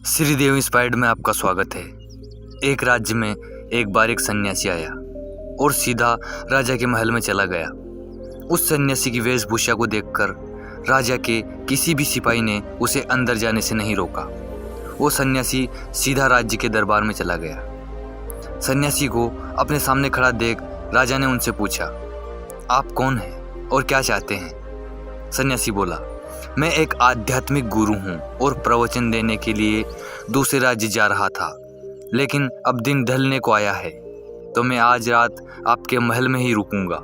Shridev inspired में आपका स्वागत है। एक राज्य में एक बार एक सन्यासी आया और सीधा राजा के महल में चला गया। उस सन्यासी की वेशभूषा को देखकर राजा के किसी भी सिपाही ने उसे अंदर जाने से नहीं रोका। वो सन्यासी सीधा राज्य के दरबार में चला गया। सन्यासी को अपने सामने खड़ा देख राजा ने उनसे पूछा, आप कौन हैं और क्या चाहते हैं? सन्यासी बोला, मैं एक आध्यात्मिक गुरु हूँ और प्रवचन देने के लिए दूसरे राज्य जा रहा था, लेकिन अब दिन ढलने को आया है तो मैं आज रात आपके महल में ही रुकूंगा।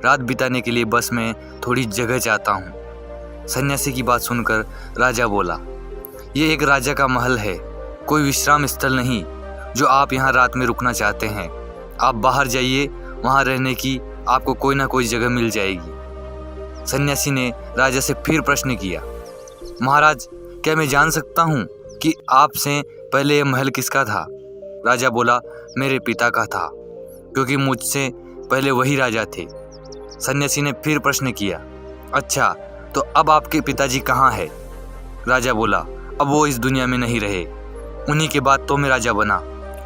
रात बिताने के लिए बस मैं थोड़ी जगह चाहता हूँ। सन्यासी की बात सुनकर राजा बोला, ये एक राजा का महल है, कोई विश्राम स्थल नहीं जो आप यहाँ रात में रुकना चाहते हैं। आप बाहर जाइए, वहाँ रहने की आपको कोई ना कोई जगह मिल जाएगी। सन्यासी ने राजा से फिर प्रश्न किया, महाराज क्या मैं जान सकता हूँ कि आपसे पहले यह महल किसका था? राजा बोला, मेरे पिता का था, क्योंकि मुझसे पहले वही राजा थे। सन्यासी ने फिर प्रश्न किया, अच्छा तो अब आपके पिताजी कहाँ है? राजा बोला, अब वो इस दुनिया में नहीं रहे, उन्हीं के बाद तो मैं राजा बना।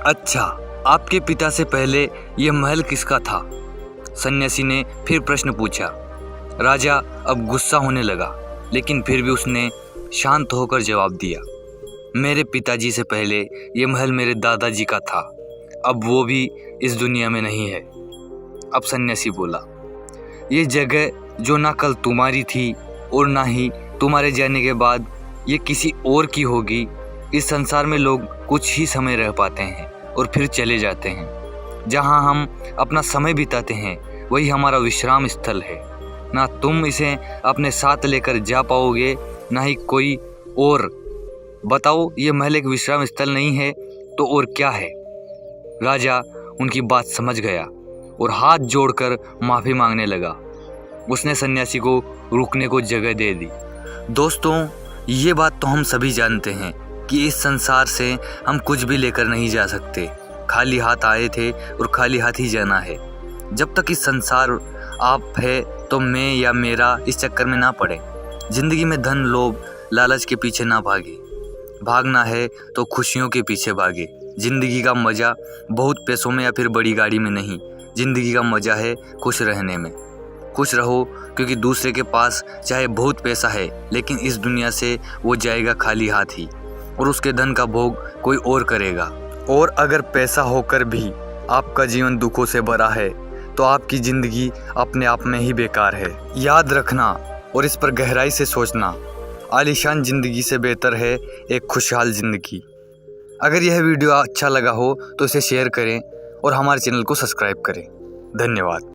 अच्छा, आपके पिता से पहले यह महल किसका था? सन्यासी ने फिर प्रश्न पूछा। राजा अब गुस्सा होने लगा, लेकिन फिर भी उसने शांत होकर जवाब दिया, मेरे पिताजी से पहले ये महल मेरे दादाजी का था, अब वो भी इस दुनिया में नहीं है। अब सन्यासी बोला, ये जगह जो ना कल तुम्हारी थी और ना ही तुम्हारे जाने के बाद ये किसी और की होगी। इस संसार में लोग कुछ ही समय रह पाते हैं और फिर चले जाते हैं। जहाँ हम अपना समय बिताते हैं वही हमारा विश्राम स्थल है। ना तुम इसे अपने साथ लेकर जा पाओगे, ना ही कोई और। बताओ, ये महल एक विश्राम स्थल नहीं है तो और क्या है? राजा उनकी बात समझ गया और हाथ जोड़कर माफ़ी मांगने लगा। उसने सन्यासी को रुकने को जगह दे दी। दोस्तों, ये बात तो हम सभी जानते हैं कि इस संसार से हम कुछ भी लेकर नहीं जा सकते। खाली हाथ आए थे और खाली हाथ ही जाना है। जब तक इस संसार आप है तो मैं या मेरा इस चक्कर में ना पड़े। जिंदगी में धन, लोभ, लालच के पीछे ना भागे। भागना है तो खुशियों के पीछे भागे। जिंदगी का मज़ा बहुत पैसों में या फिर बड़ी गाड़ी में नहीं, जिंदगी का मज़ा है खुश रहने में। खुश रहो, क्योंकि दूसरे के पास चाहे बहुत पैसा है, लेकिन इस दुनिया से वो जाएगा खाली हाथ ही, और उसके धन का भोग कोई और करेगा। और अगर पैसा होकर भी आपका जीवन दुखों से भरा है तो आपकी ज़िंदगी अपने आप में ही बेकार है। याद रखना और इस पर गहराई से सोचना, आलीशान ज़िंदगी से बेहतर है एक खुशहाल ज़िंदगी। अगर यह वीडियो अच्छा लगा हो तो इसे शेयर करें और हमारे चैनल को सब्सक्राइब करें। धन्यवाद।